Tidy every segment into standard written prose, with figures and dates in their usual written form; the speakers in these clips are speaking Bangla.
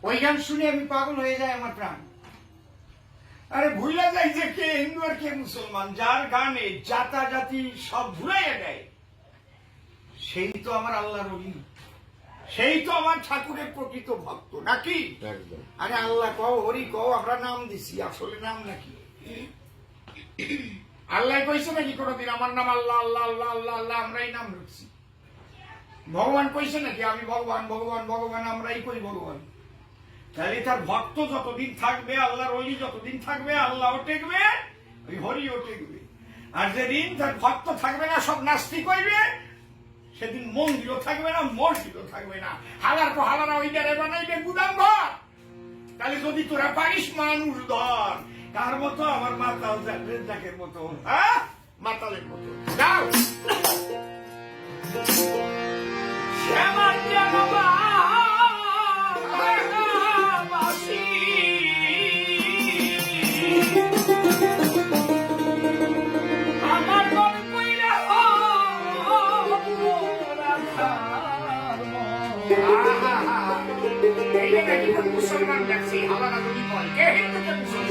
ওই গান শুনে আমি পাগল হয়ে যায় আমার প্রাণ। আরে ভুলে যায় যে কে হিন্দু আর কে মুসলমান, যার গানে জাতি সব ভুলাইয়া দেয়, সেই তো আমার আল্লাহর ওলি, সেই তো আমার ঠাকুরের প্রকৃত ভক্ত নাকি? আরে আল্লাহ কও, হরি কও, আমরা নাম দিছি, আসলে নাম নাকি? আল্লাহ কইছে নাকি কোনদিন আমার নাম আল্লাহ আল্লাহ আল্লাহ আল্লাহ আল্লাহ আমরাই নাম রাখছি? ভগবান কইছে নাকি আমি ভগবান ভগবান ভগবান আমরাই কই ভগবান? তাহলে তার ভক্ত যতদিন থাকবে, আল্লাহর ওলি যতদিন থাকবে, আল্লাহও টেকবে, ওই হরিও টেকবে। আর যেদিন তার ভক্ত থাকবে না, সব নাস্তিক হইবে, সেদিন মন্দিরও থাকবে না, মসজিদও থাকবে না। হালার পর হালারা ওই জায়গায় বানাইবে গুদাম ঘর। তাহলে যদি তোরা পারিস মানুষ ধর, কার মতো? আমার মাতাল জাকের মতো, হ্যাঁ, মাতালের মতো। যাও শ্যামার জানাবা মুসলমান দেখছি হালারা যদি বল কে হিন্দুকে মুসলমান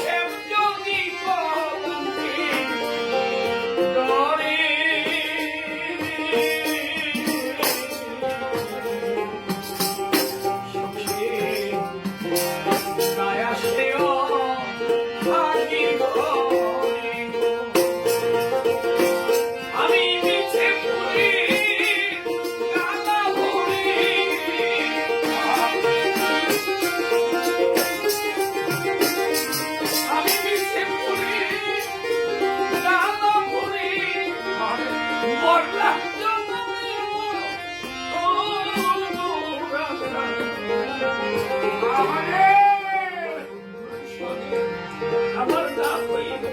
শ্যাম যোগী পবনকে ডরে। আমি মিছে পুরি গালা ভরি, আমি মিছে পুরি গালা ভরি, মরলা আমার না হইল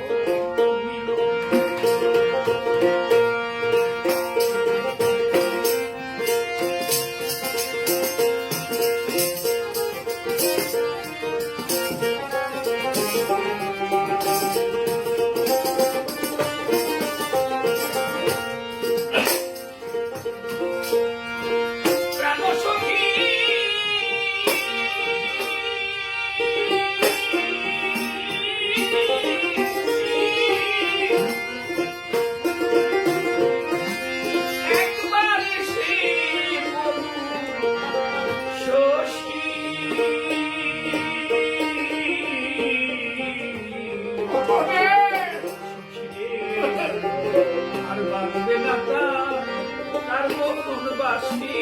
আর বাঁধবে না তার মন বাসি,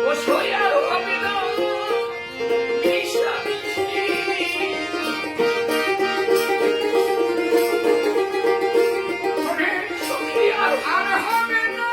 ও সইয়ার হবে না মিশামিশি, সখী আর হবে না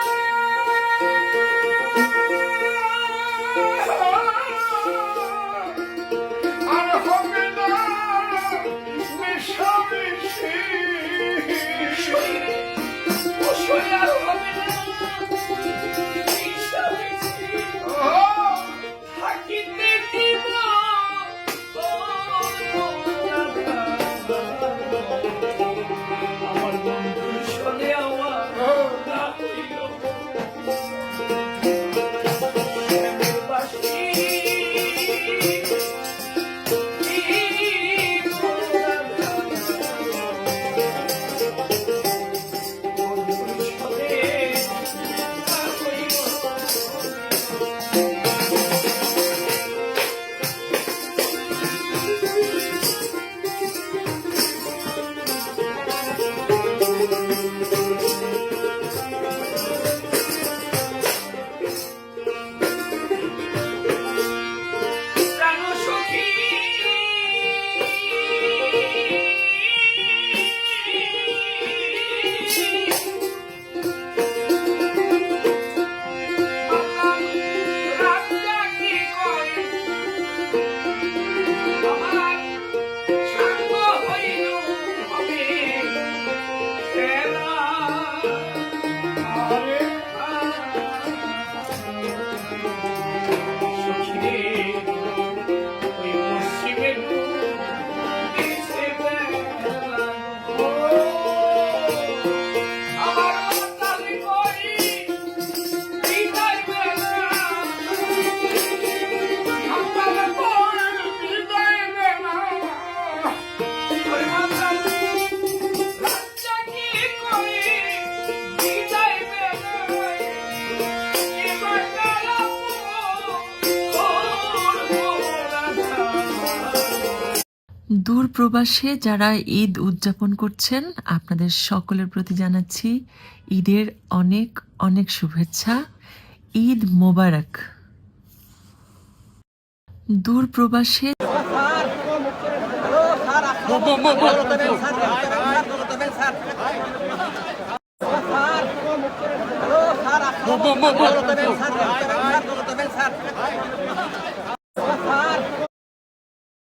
দূর প্রবাসে যারা ঈদ উদযাপন করছেন আপনাদের সকলের প্রতি জানাচ্ছি ঈদের অনেক অনেক শুভেচ্ছা। ঈদ মোবারক। দূর প্রবাসে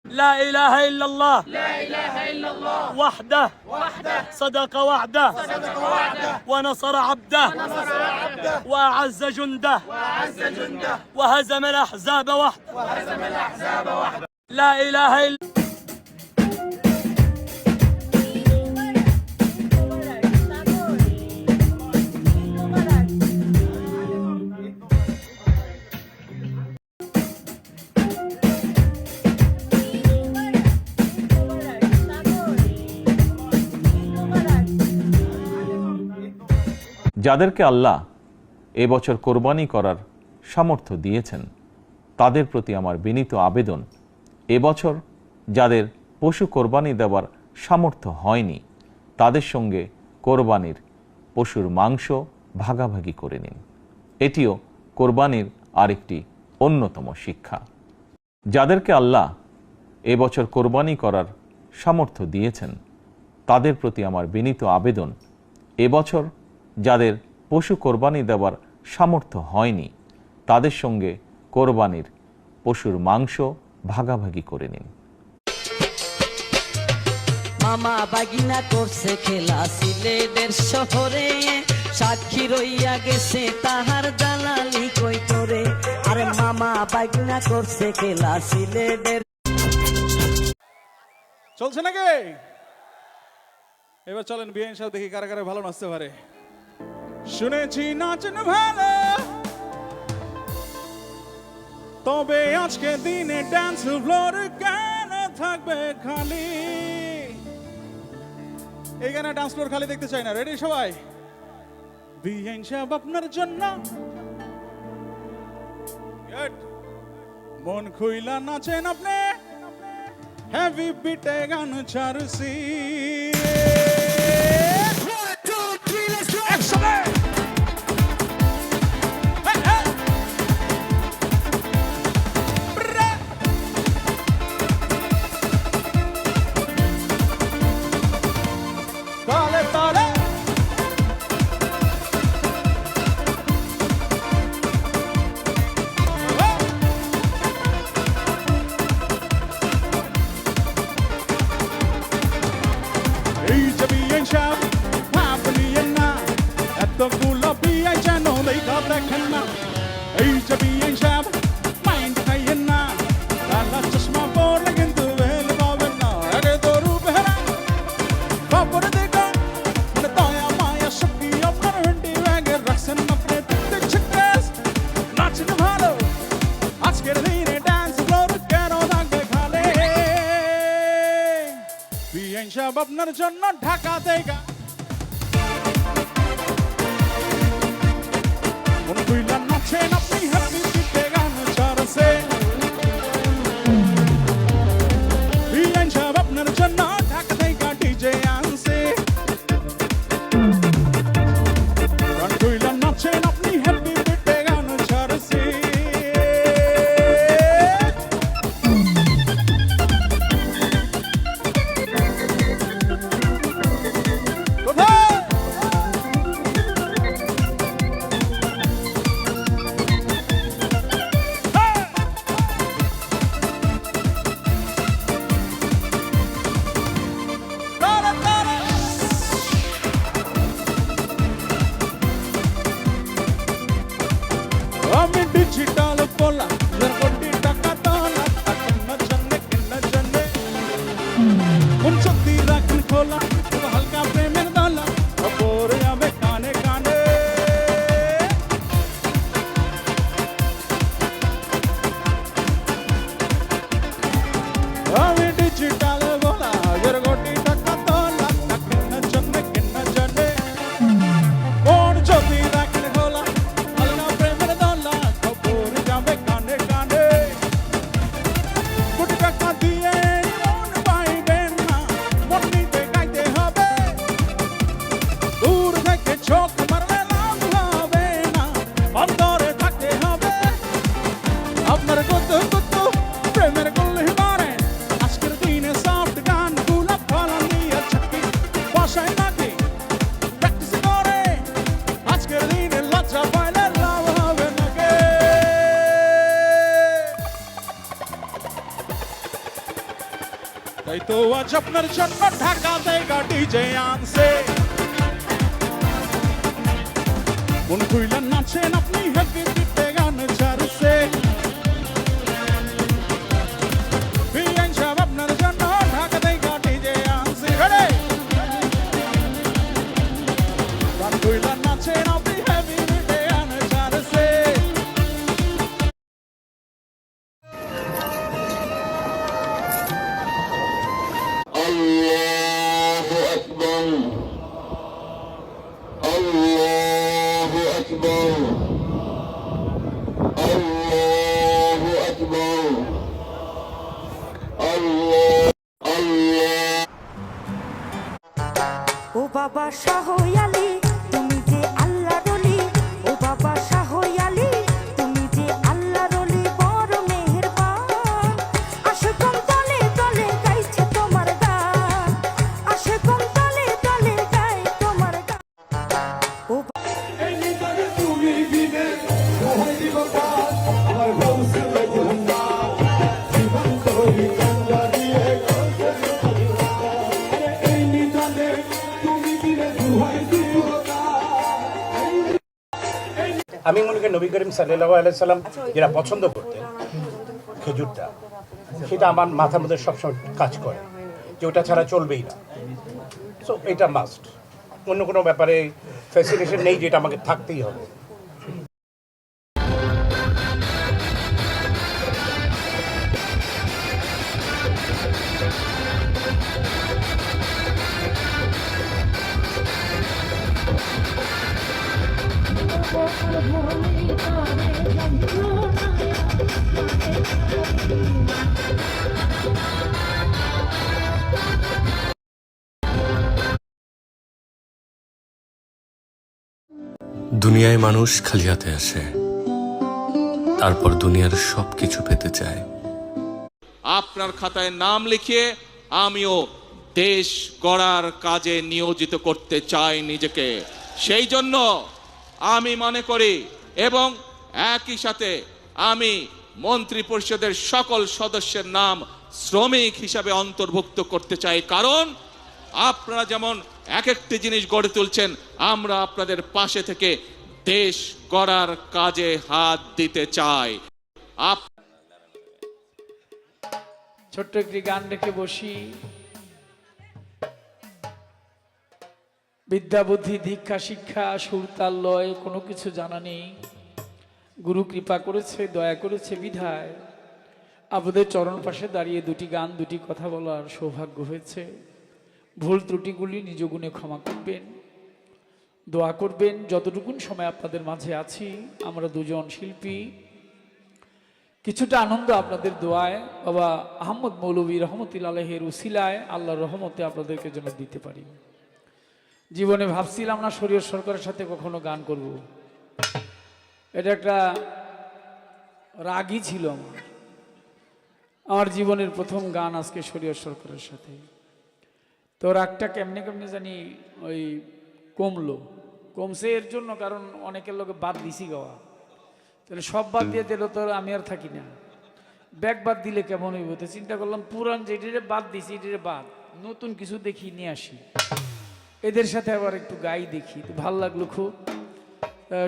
لا إله إلا الله وحده صدق وعده ونصر عبده وأعز جنده وهزم الأحزاب وحده لا إله إلا যাদেরকে আল্লাহ এবছর কোরবানি করার সামর্থ্য দিয়েছেন তাদের প্রতি আমার বিনীত আবেদন, এবছর যাদের পশু কোরবানি দেওয়ার সামর্থ্য হয়নি তাদের সঙ্গে কোরবানির পশুর মাংস ভাগাভাগি করে নিন। এটিও কোরবানির আরেকটি অন্যতম শিক্ষা। যাদেরকে আল্লাহ এবছর কোরবানি করার সামর্থ্য দিয়েছেন তাদের প্রতি আমার বিনীত আবেদন, এবছর যাদের পশু কোরবানি দেওয়ার সামর্থ্য হয়নি তাদের সঙ্গে কোরবানির পশুর মাংস ভাগাভাগি করে নিন। মামা বাগিনা করছে খেলা সিলেটের শহরে, সাক্ষী রইয়া গেছে তাহার দালালি কই করে। আরে মামা বাগিনা করছে খেলা সিলেটের। চলছে নাকি? এবার চলেন বিয়ে সাহেব দেখি কারা কারা ভালো নাচতে পারে। শুনেছি নাচেন ভালো, তবে আজকে দিনে ডান্স ফ্লোর কেন থাকবে খালি? এই গানে ডান্স ফ্লোর খালি দেখতে চাই না। রেডি সবাই? বিয়ে সাহেব আপনার জন্য মন খুইলা নাচেন আপনি, হেভি বিটে গান ছাড়ছি। তালে তালে এই যে বিয়ে সাহেব ভাবলিয়েন না, এতগুলো বিয়ে যেন দেখা দেখেন না। এই যে বিয়ে সাহেব মাইন্ড খাইয়েন না, কালা চশমা পরলে কিন্তু ভেল পাবেন না। আগে তো রূপ হেরা খবর দেখো, মানে দয়া মায়া শক্তি আপনার হেন্ডি ব্যাগে রাখছেন আপনি। দেখতে ছিটকেস নাচেন ভালো, আজকের দিনে ডান্স ফ্লোর কেন থাকবে খালি? বিয়ে সাহেব আপনার জন্য ঢাকা দেগা মন খুইলা নাচেন আপনি, হ্যাপি বিটে গান ছাড়ছে। বিয়ে সাহেব আপনার জন্য ঢাকা দেগা ডিজে আনছে। গান খুইলা নাচেন আপনি, হ্যাপি বিটে গান ছাড়ছে। কোথায়? তারা তারা আমি ডিজিটাল পোলা কোটি টাকা তোলা, কিন্ন জন্নে কোন সত্যি রাখেন খোলা, হালকা প্রেমের দলা খবর যাবে কানে কানে। আমি ডিজিটাল পোলা কোটি টাকা তোলা, কিন্ন জন্নে কোন সত্যি রাখেন খোলা, হালকা প্রেমের দলা খবর যাবে কানে কানে। কোটি টাকা দিয়ে মন পাইবেন না, মন নিতে গাইতে হবে। দূর থেকে চোখ মারলে লাভ হবে না, অন্তরে থাকতে হবে। আপনার কত কত প্রেমের গল্লি মারে, আজকের দিনে সফট গান গুলা ফলা নিয়ে চাকি বসায় নাকি প্র্যাকটিস করে। আজকের দিনে লজ্জা পাইলে লাভ হবে নাকি? তাই তো আজ আপনার জন্য ঢাকা দেগা ডিজে আনছে। মন খুইলা নাচেন আপনি, হেভি বিটে গান ছাড়ছে। বিয়ে সাহেব আপনার জন্য ঢাকা দেগা ডিজে আনছে। রেডি? গান খুইলা নাচেন আপনি, হেভি বিটে গান ছাড়ছে। الله أكبر الله বাবা শাহ আলী তুমি যে আল্লাহর ওলি, ও বাবা শাহ আলী তুমি যে আল্লাহর ওলি, বড় মেহেরবান। আশিকুন দলে দলে গাইছে তোমার গান, আশিকুন দলে দলে গায় তোমার গান। ও আমি মনে করি নবী করিম সাল্লাল্লাহু আলাইহি সাল্লাম যেটা পছন্দ করতেন খেজুরটা, সেটা আমার মাথার মধ্যে সবসময় কাজ করে যে ওটা ছাড়া চলবেই না। সো এটা মাস্ট, অন্য কোনো ব্যাপারে ফ্যাসিনেশন নেই যেটা আমাকে থাকতেই হবে। দুনিয়ায় মানুষ খালি হাতে আসে, তারপর দুনিয়ার সবকিছু পেতে চায়। আপনার খাতায় নাম লিখিয়ে আমিও দেশ গড়ার কাজে নিয়োজিত করতে চাই নিজেকে। সেই জন্য আমি মনে করি এবং একই সাথে আমি মন্ত্রী পরিষদের সকল সদস্যের নাম শ্রমিক হিসাবে অন্তর্ভুক্ত করতে চাই, কারণ আপনারা যেমন এক একটি জিনিস গড়ে তুলছেন, আমরা আপনাদের পাশে থেকে দেশ গড়ার কাজে হাত দিতে চাই। ছোট্ট একটি গান রেখে বসি। বিদ্যা বুদ্ধি দীক্ষা শিক্ষা সুর তাল লয় কোনো কিছু জানা নেই, গুরু কৃপা করেছে দয়া করেছে বিধায় আপনাদের চরণ পাশে দাঁড়িয়ে দুটি গান দুটি কথা বলার সৌভাগ্য হয়েছে। ভুল ত্রুটিগুলি নিজ গুণে ক্ষমা করবেন, দোয়া করবেন। যতটুকুন সময় আপনাদের মাঝে আছি আমরা দুজন শিল্পী কিছুটা আনন্দ আপনাদের দোয়ায় বাবা আহমদ মৌলভী রহমতুল্লাহ আলাইহির উসিলায় আল্লাহর রহমতে আপনাদেরকে যেন দিতে পারি। জীবনে ভাবছিলাম না শরীয়ত সরকারের সাথে কখনো গান করব, এটা একটা রাগই ছিল আমার জীবনের প্রথম গান আজকে শরীয়ত সরকারের সাথে। তো রাগটা কেমনে কেমনে জানি ওই কমছে এর জন্য, কারণ অনেকের লোকে বাদ দিছি গাওয়া, তাহলে সব বাদ দিয়ে দিল তো আমি আর থাকি না, ব্যাগ বাদ দিলে কেমন হইব। তো চিন্তা করলাম পুরান যেটিরে বাদ দিছি এটিরে বাদ, নতুন কিছু দেখি নিয়ে আসি, এদের সাথে আবার একটু গাই দেখি। তো ভালো লাগলো খুব।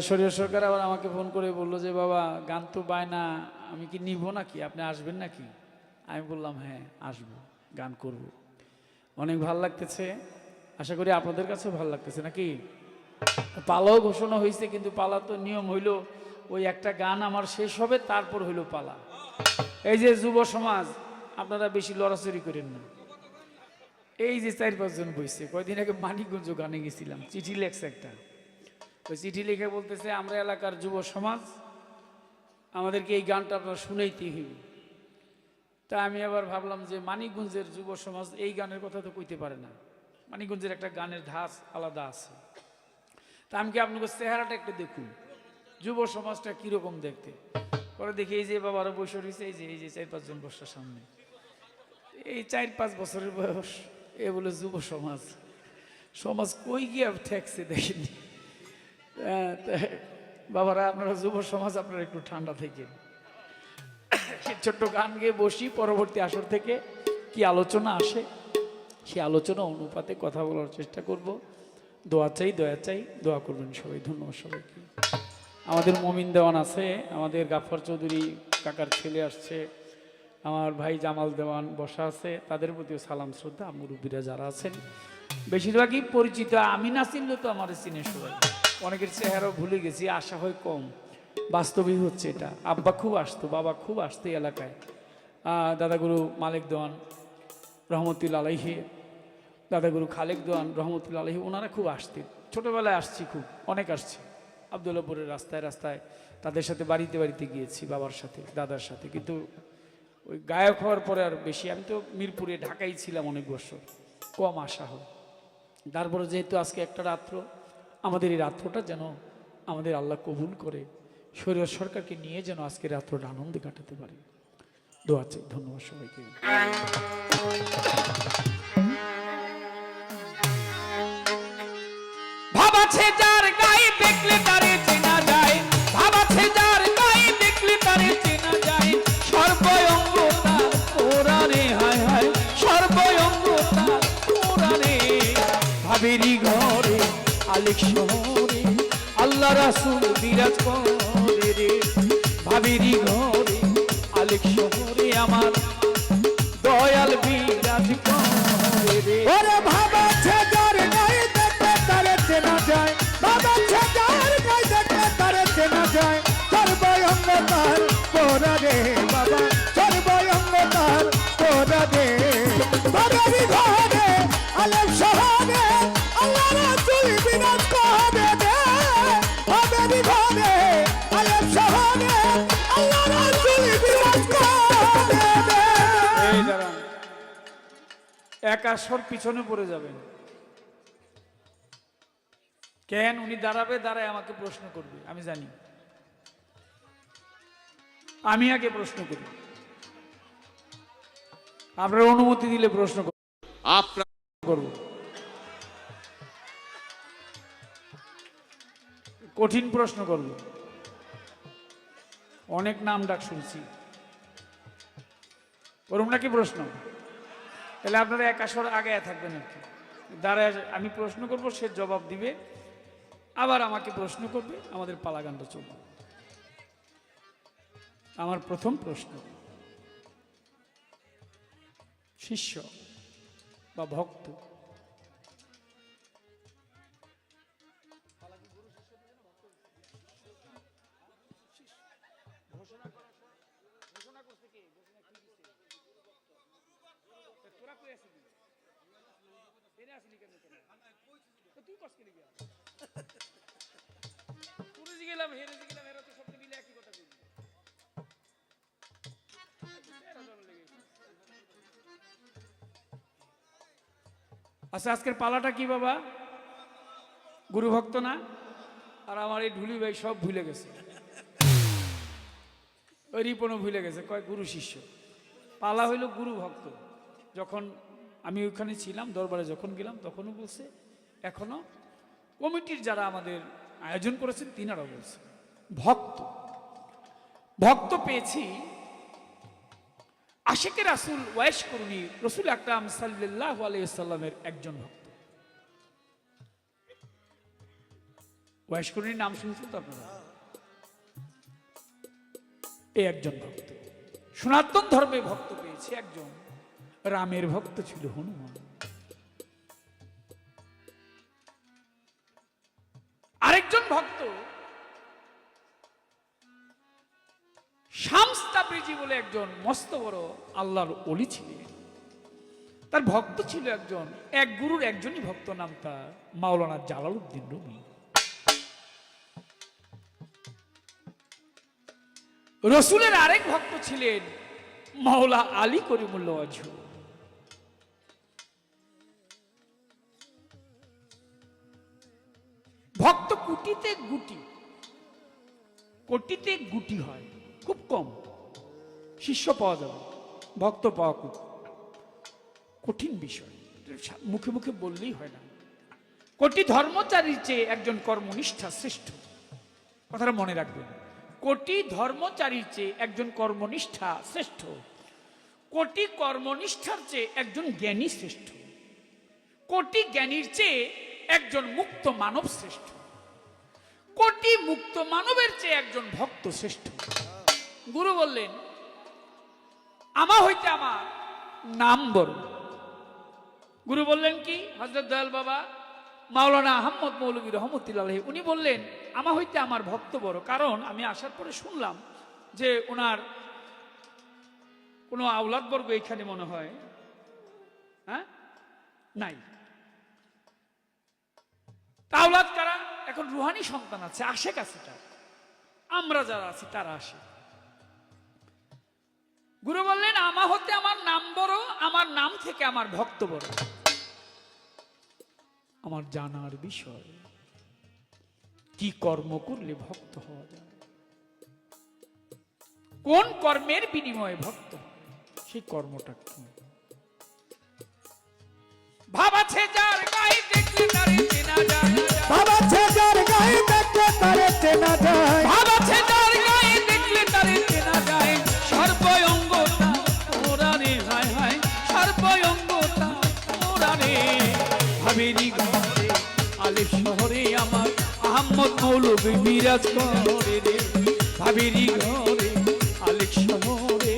শরীয়ত সরকার আবার আমাকে ফোন করে বললো যে বাবা গান তো বায়না আমি কি নিব নাকি, আপনি আসবেন নাকি? আমি বললাম হ্যাঁ আসবো, গান করব। অনেক ভালো লাগতেছে, আশা করি আপনাদের কাছেও ভালো লাগতেছে নাকি। পালাও ঘোষণা হয়েছে, কিন্তু পালা তো নিয়ম হইল ওই একটা গান আমার শেষ হবে তারপর হইল পালা। এই যে যুব সমাজ আপনারা বেশি লড়াচড়ি করেন না। এই যে 4-5 জন বইছে, কয়দিন আগে মানিকগঞ্জ গানে গেছিলাম, চিঠি লেখছে একটা, ওই চিঠি লিখে বলতেছে আমরা এলাকার যুব সমাজ, আমাদেরকে এই গানটা আপনারা শুনেইতেই হইবে। তা আমি আবার ভাবলাম যে মানিকগঞ্জের যুব সমাজ এই গানের কথা তো কইতে পারে না, মানিকগঞ্জের একটা গানের ধাঁচ আলাদা আছে। তা আমি কি আপনাকে চেহারাটা একটু দেখুন, যুব সমাজটা কিরকম দেখতে। পরে দেখি এই যে বাবারা বসে রয়েছে, এই যে 4-5 জন বসার সামনে, এই 4-5 বছরের বয়স, এ বলে যুব সমাজ। সমাজ কই গিয়ে ঠেকছে দেখেনি। বাবারা আপনারা যুব সমাজ, আপনারা একটু ঠান্ডা থেকে ছোট্ট গান গিয়ে বসি, পরবর্তী আসর থেকে কি আলোচনা আসে সেই আলোচনা অনুপাতে কথা বলার চেষ্টা করব। দোয়া চাই, দয়া চাই, দোয়া করবেন সবাই। ধন্যবাদ সবাইকে। আমাদের মমিন দেওয়ান আছে, আমাদের গাফর চৌধুরী কাকার ছেলে আসছে, আমার ভাই জামাল দেওয়ান বসা আছে, তাদের প্রতিও সালাম শ্রদ্ধা। মুরব্বীরা যারা আছেন বেশিরভাগই পরিচিত, আমি না চিনলে তো আমার চিনে সবাই, অনেকের চেহারাও ভুলে গেছি, আশা হয় কম, বাস্তবই হচ্ছে এটা। আব্বা খুব আসতো, বাবা খুব আসতো এলাকায়, দাদাগুরু মালিক দেওয়ান রহমতুল্লাহ আলাইহি, দাদাগুরু খালেক দেওয়ান রহমতুল্লাহ আলাইহি, ওনারা খুব আসতেন। ছোটোবেলায় আসছি, খুব অনেক আসছি, আবদুল্লাপুরের রাস্তায় রাস্তায় তাদের সাথে বাড়িতে বাড়িতে গিয়েছি, বাবার সাথে দাদার সাথে। কিন্তু ওই গায়ক হওয়ার পরে আর বেশি, আমি তো মিরপুরে ঢাকাই ছিলাম অনেক বছর, কম আসা হয়। তারপরে যেহেতু আজকে একটা রাত্র, আমাদের এই রাত্রটা যেন আমাদের আল্লাহ কবুল করে, শরীয়ত সরকারকে নিয়ে যেন আজকে রাত্রটা আনন্দে কাটাতে পারি। দোয়া চাই। ধন্যবাদ সবাইকে। ভাবাছে যার গায়ে দেখলে তারে চেনা যায়, ভাবাছে যার গায়ে দেখলে তারে চেনা যায়, সর্বঙ্গ তার কোরআনে, হায় হায় সর্বঙ্গ তার কোরআনে। ভাবেরি ঘরে আলেক শহরে আল্লাহ রাসূল বিরাজ করে রে, ভাবেরি ঘরে আলেক শহরে আমার দয়াল বিরাজ করে রে। ওরে ভাবাচ্ছে যার গায়ে দেখলে তারে চেনা যায়, ভাবাচ্ছে যার গায়ে দেখলে তারে চেনা যায়, সর্বঙ্গ তার কোরআনে বাবা, সর্বঙ্গ তার কোরআনে। ভাবেরি ঘরে আলেক শহরে আল্লাহ রাসূল বিরাজ করে রে, ভাবেরি ঘরে আলেক শহরে আল্লাহ রাসূল বিরাজ করে রে। এই দাঁড়ান, এক আসর পিছনে পড়ে যাবেন। কেন? উনি দাঁড়াবে, দাঁড়ায় আমাকে প্রশ্ন করবে, আমি জানি। আমি আগে প্রশ্ন করি, আপনার অনুমতি দিলে প্রশ্ন করব। কঠিন প্রশ্ন করব, অনেক নাম ডাক শুনছি, করুন নাকি প্রশ্ন? তাহলে আপনারা এক আসর আগে থাকবেন আর কি। দাঁড়ায় আমি প্রশ্ন করব, সে জবাব দিবে, আবার আমাকে প্রশ্ন করবে, আমাদের পালাগানটা চলবে। আমার প্রথম প্রশ্ন, শিষ্য বা ভক্ত আচ্ছা, আজকের পালাটা কি বাবা? গুরু ভক্ত না? আর আমার এই ঢুলি ভাই সব ভুলে গেছে, ওই রিপনও ভুলে গেছে, কয় গুরু শিষ্য। পালা হইল গুরু ভক্ত। যখন আমি ওইখানে ছিলাম, দরবারে যখন গেলাম, তখনও বলছে, এখনো কমিটির যারা আমাদের আয়োজন করেছেন তিনারা বলছে ভক্ত। ভক্ত পেয়েছি আশিকে রাসূল ওয়াইশ করুনি রসুল আকরাম সাল্লাল্লাহু আলাইহি ওয়াসাল্লামের একজন ভক্ত। ওয়াইশ করুনির নাম শুনছেন তো আপনারা? এই একজন ভক্ত। সনাতন ধর্মে ভক্ত পেয়েছে একজন, রামের ভক্ত ছিল হনুমান। আরেকজন ভক্ত শামস তাবরিজি বলে একজন মস্ত বড় আল্লাহর ওলি ছিলেন। তার ভক্ত ছিল একজন, এক গুরুর একজনই ভক্ত, নাম তার মাওলানা জালালউদ্দিন রুমি। রসুলের আরেক ভক্ত ছিলেন মাওলা আলী করিমুল্লাহ ওয়াজহু। ভক্ত কোটিতে গুটি, কোটিতে গুটি হয়, খুব কম শিষ্য পাওয়া যাবে, ভক্ত পাওয়া খুব কঠিন বিষয়, মুখে মুখে বললেই হয় না। কোটি ধর্মচারীর চেয়ে একজন কর্মনিষ্ঠা শ্রেষ্ঠ, কথাটা মনে রাখবেন। কোটি ধর্মচারীর চেয়ে একজন কর্মনিষ্ঠা শ্রেষ্ঠ, কোটি কর্মনিষ্ঠার চেয়ে একজন জ্ঞানী শ্রেষ্ঠ, কোটি জ্ঞানীর চেয়ে একজন মুক্ত মানব শ্রেষ্ঠ, কোটি মুক্ত মানবের চেয়ে একজন ভক্ত শ্রেষ্ঠ। গুরু বললেন, আমা হইতে আমার নাম বড়। গুরু বললেন কি? হযরত দয়াল বাবা মাওলানা আহমদ মৌলভী রহমতুল্লাহ আলাইহি, উনি বললেন, আমা হইতে আমার ভক্ত বড়। কারণ আমি আসার পরে শুনলাম যে ওনার কোনো আওলাদ বর্গ এখানে মনে হয় নাই। আওলাদ কারা? এখন রুহানি সন্তান আছে, আসে কাছে, আমরা যারা আছি তারা আসে। গুরু বললেন, আমা হতে আমার নাম বড়, আমার নাম থেকে আমার ভক্ত বড়। আমার জানার বিষয়, কি কর্ম করলে ভক্ত হওয়া যায়, কোন কর্মের বিনিময়ে ভক্ত হয়, সেই কর্মটা কি? ভাব আছে যার গায়ে দেখলে তারে চেনা যায়, বাবা ছেজার গায়ে দেখতে তারে চেনা যায়, ভাব আছে যার গায়ে দেখলে তারে চেনা যায়, সর্বঙ্গতা মোরারে হায় হায়, সর্বঙ্গতা মোরারে। ভাবেরি ঘরে আলিফ শহরে আমার আহমদ মৌলভী বিরাজ করে রে, ভাবেরি ঘরে আলিফ শহরে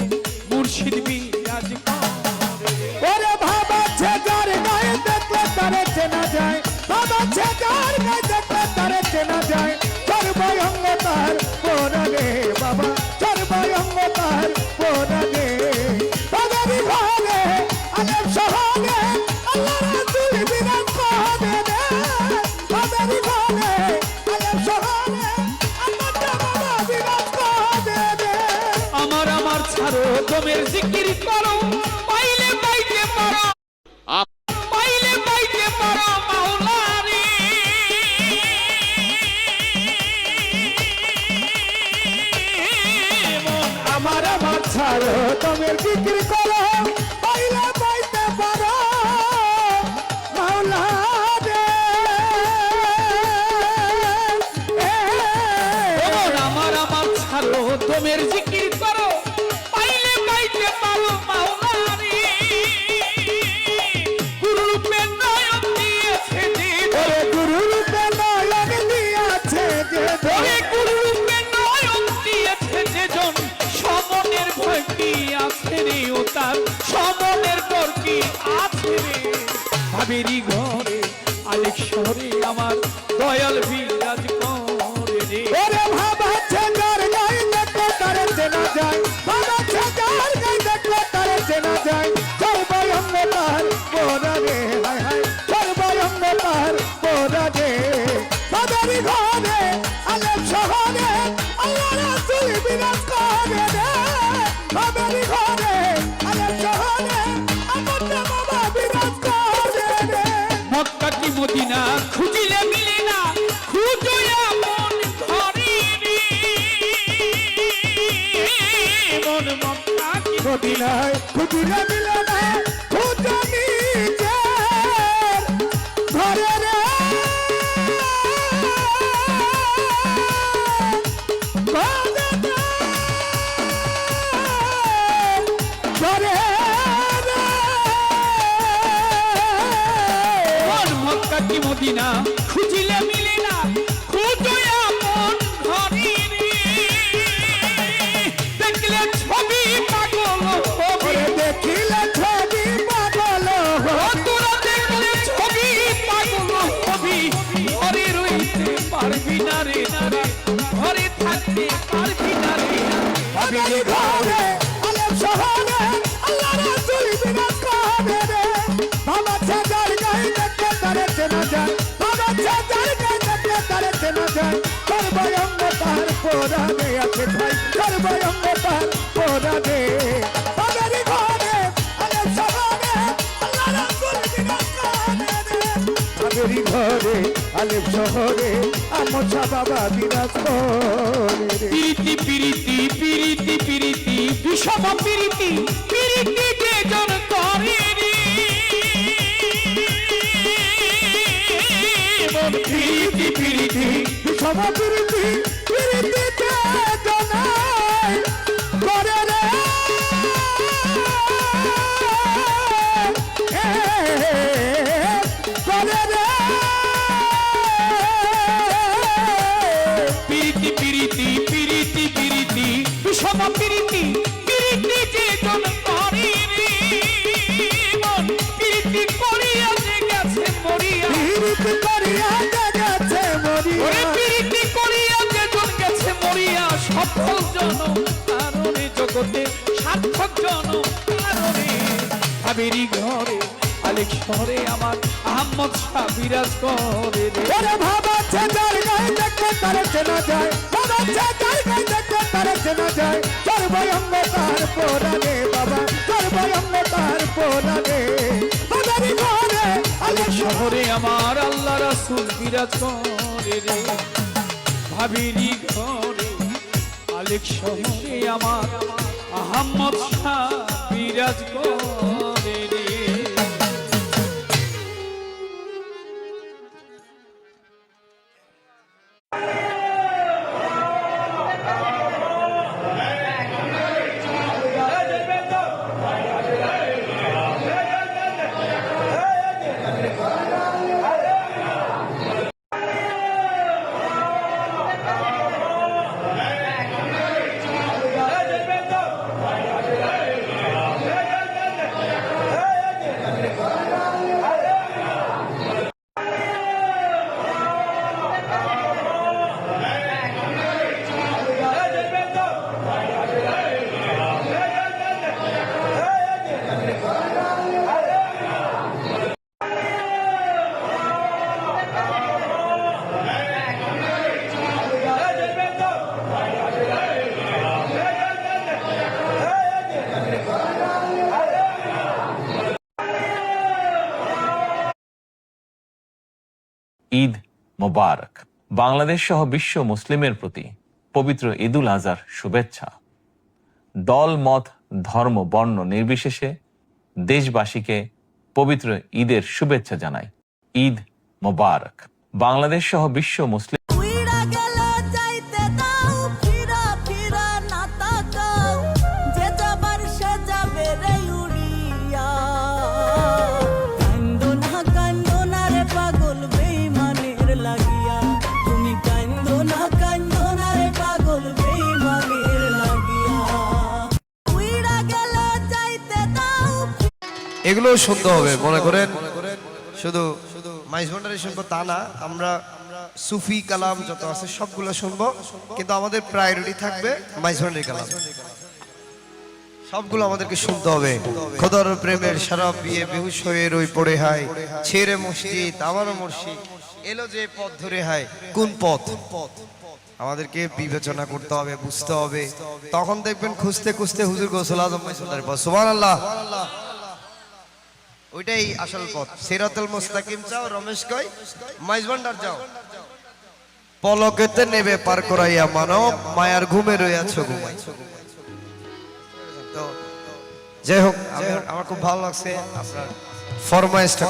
মুর্শিদ বিরাজ করে রে। ওরে বাবা ছেজার গায়ে দেখতে তারে চেনা যায়, বাবা ছেজার গায়ে দেখতে তারে চেনা যায়, সর্বঙ্গ তার পরাগে বাবা, সর্বঙ্গ তার পরাগে। বাবারি ঘরে আলেম শহরে আল্লাহ রাসূল বিরাজ করে রে, বাবারি ঘরে আলেম শহরে আল্লাহ বাবা বিরাজ করে রে। আমার ছাড়ো দমের জিকির করো, পাইলে পাইতে পারো, পাইলে পাইতে পারো মাওলারে। মন আমার ছাড়ো তোমের জিকির করো, পাইলে পাইতে পারো মাওলা রে। মন আমার ছাড়ো দমের জিকির করো, পাইলে পাইতে পারো মাওলারে। গুরুরূপে নয়ন দিয়েছে যে, ওরে গুরুরূপে নয়ন দিয়াছে যে, ওরে গুরুরূপে নয়ন দিয়েছে যেজন, সমনের ভয় কি আছে রে ও তার, সমনের ডর কি আছে রে। ভাবেরি ঘরে আলেক শহরে আমার দয়াল বিরাজ করে রে। ওরে বাবা ছেজার গায়ে দেখতে তারে চেনা যায়, বাবা ছেজার গায়ে দেখতে তারে চেনা যায়, সর্বঙ্গ তার পরাগে হায় হায়, সর্বঙ্গ তার পরাগে। বাবারি ঘরে আলেম শহরে আল্লাহ রাসূল বিরাজ করে রে, বাবারি ঘরে আলেম শহরে আমার বাবা বিরাজ করে রে। মক্কা কি মদিনা খুঁজিলে মিলে না, খুঁজো মন ঘরে রে। মন মক্কা কি মদিনায় খুঁজিলে মিলে না, খুঁজো নিজের ঘরে রে। ঘরে রে। মন মক্কা কি মদিনা খুঁজিলে মিলে না, খুঁজো মন ঘরে রে। দেখলে ছবি পাগল হবে, ওরে দেখিলে ছবি পাগল হয়, তোরা দেখলে ছবি পাগল হবি, ঘরে রইতে পারবি না রে, ঘরে থাকতে পারবি না রে। বাবারি ঘরে আলেম শহরে আল্লাহ রাসূল বিরাজ করে রে, বাবা ছেজার গায়ে দেখতে তারে চেনা যায়, বাবা ছেজার গায়ে দেখতে তারে চেনা যায়, সর্বঙ্গ তার পরাগে আছে ভাই, সর্বঙ্গ তার পরাগে। বাবারি ঘরে আলেম শহরে আল্লাহ রাসূল বিরাজ করে রে, বাবারি ঘরে আলেম শহরে আমার বাবা বিরাজ করে রে। পিরিতি পিরিতি পিরিতি পিরিতি বিষম পিরিতি, পিরিতি যে জন করে রে। মন পিরিতি পিরিতি বিষম পিরিতি পিরিতিতে জনাই করে রে। করে রে। পিরিতি পিরিতি পিরিতি পিরিতি বিষম পিরিতি, পিরিতি যে জন করে রে। মন পিরিতি করিয়া যে গেছে মরিয়া, পিরিতি করিয়া গেছে মরিয়া, ওরে পিরিতি করিয়া যে জন গেছে মরিয়া, সফল জনম কারণে জগতে সার্থক জনম কারণে। ভাবেরি ঘরে আলেক শহরে আমার আহমদ শাহ বিরাজ করে রে। ওরে বাবা ছেজার গায়ে দেখতে তারে চেনা যায়, বাবা ছেজার গায়ে দেখতে তারে চেনা যায়, সর্বঙ্গ তার পরাগে বাবা, সর্বঙ্গ তার পরাগে। বাবারি ঘরে আলেম শহরে শহরে আমার আল্লাহ রাসূল বিরাজ করে রে, ভাবিরি ঘরে আলেক শহরে আমার আহমদ শাহ বিরাজ করে রে। ঈদ মোবারক। বাংলাদেশ সহ বিশ্ব মুসলিমের প্রতি পবিত্র ঈদুল আজহার শুভেচ্ছা। দল মত ধর্ম বর্ণ নির্বিশেষে দেশবাসীকে পবিত্র ঈদের শুভেচ্ছা জানাই। ঈদ মোবারক। বাংলাদেশ সহ বিশ্ব মুসলিম উইড়া গেলে যাইতে দাও, ফিরা ফিরা না তাকাও, যে যাবার সে যাবে রে উড়িয়া। কান্দো না রে পাগল বেঈমানের লাগিয়া, তুমি কান্দো না রে পাগল বেঈমানের লাগিয়া। উইড়া গেলে যাইতে দাও। এগুলো শুনতে হবে, মনে করেন শুধু মাইজ ভান্ডারি শুনবো তা না, আমরা সুফি কালাম যত আছে সবগুলো শুনবো, কিন্তু আমাদের প্রায়োরিটি থাকবে মাইজ ভান্ডারি কালাম। সবগুলো আমাদেরকে শুনতে হবে। খোদার প্রেমের শরাব বিয়ে বেহুশ হয়ে রই পড়ে হায়, ছেড়ে মসজিদ আমারও মসজিদ, এলো যে পথ ধরে হায় কোন পথ। আমাদেরকে বিবেচনা করতে হবে, বুঝতে হবে। তখন দেখবেন খুঁজতে খুঁজতে হুজুর গোসল আজম মাইজ ভান্ডারি পথ। সুবহানাল্লাহ, ওইটাই আসল পথ। সিরাতুল মুস্তাকিম চাও, রমেশ কই মাইজ ভান্ডার যাও। পলকেতে নেবে পার করাইয়া মানব, মায়ার ঘুমে রইয়াছো ঘুমাই। তো যাই হোক, আমার খুব ভালো লাগছে আপনার ফরমাইশটা।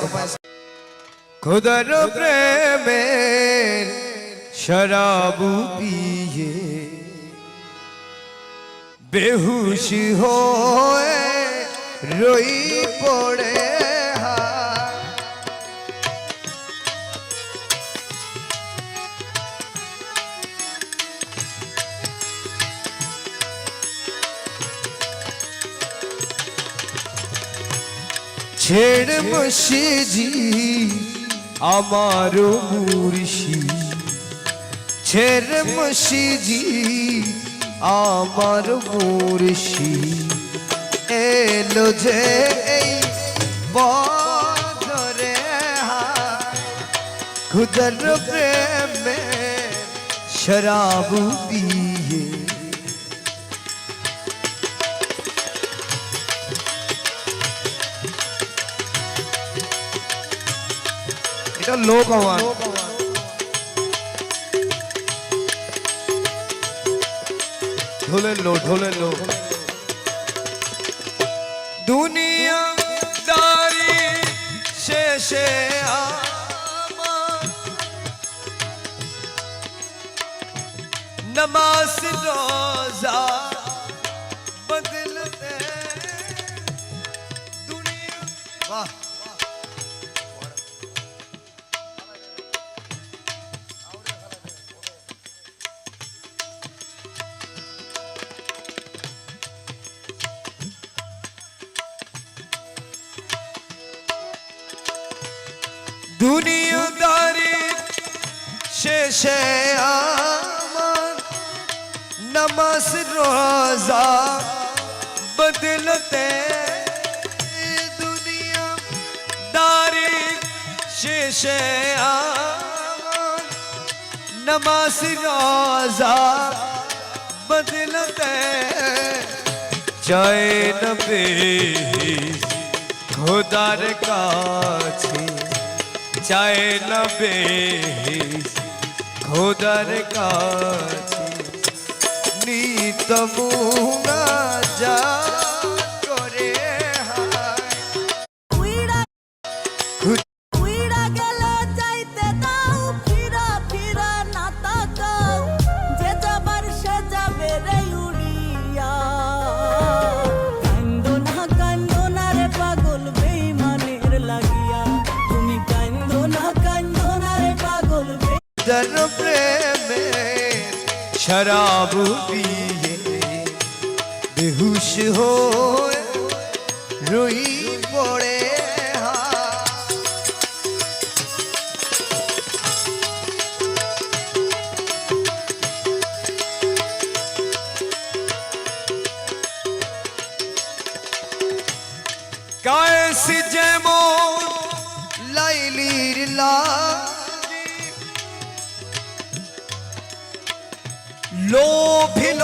খোদার প্রেমের শরাব পিয়ে বেহুশ হয়ে রই পড়ে ছেড়ে মসজিদি আমার মুর্শি, ছেড়ে মসজিদি আমার মুর্শি, এলো যে এই বদরে খুদার প্রেমে শরাব পিয়ে। এটা লোক আমার ঢোলের লো, ঢোলের লো। দুনিয়া দারি শেষে আমার নমাজ রোজা বদলতে দুনিয়া। বাহ, দুনিয়াদারি শেষে আমার নমাজ রোজা বদলতে। দুনিয়াদারি শেষে আমার নমাজ রোজা বদলতে। জয় নবী খোদার কাছে চায় না বেশ খোদার কাছে নিত মুনা যা করে উইড়া গেল যাইতে দাও ফিরা ফিরা না তাকাও যে যাবার সে যাবে রে উড়িয়া কান্দো না রে পাগল বেঈমানের লাগিয়া তুমি কান্দো না রে পাগল দর প্রেমে শরাব পিয়ে বেহুশ হয়ে রই পড়ে কায়েস যেমন লাইলির লাগি লোভিল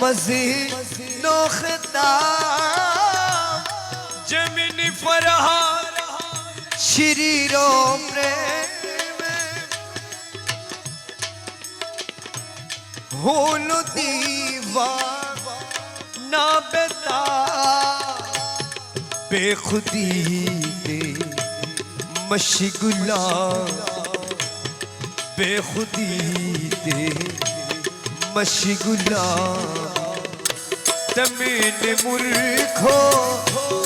মজিদ নখতা জমিনি ফরহার শিরির প্রেমে হল দিওয়ানা বেতা बेखुदी दे मशगुला बेखुदी दे मशगुला तमीन मुर्खो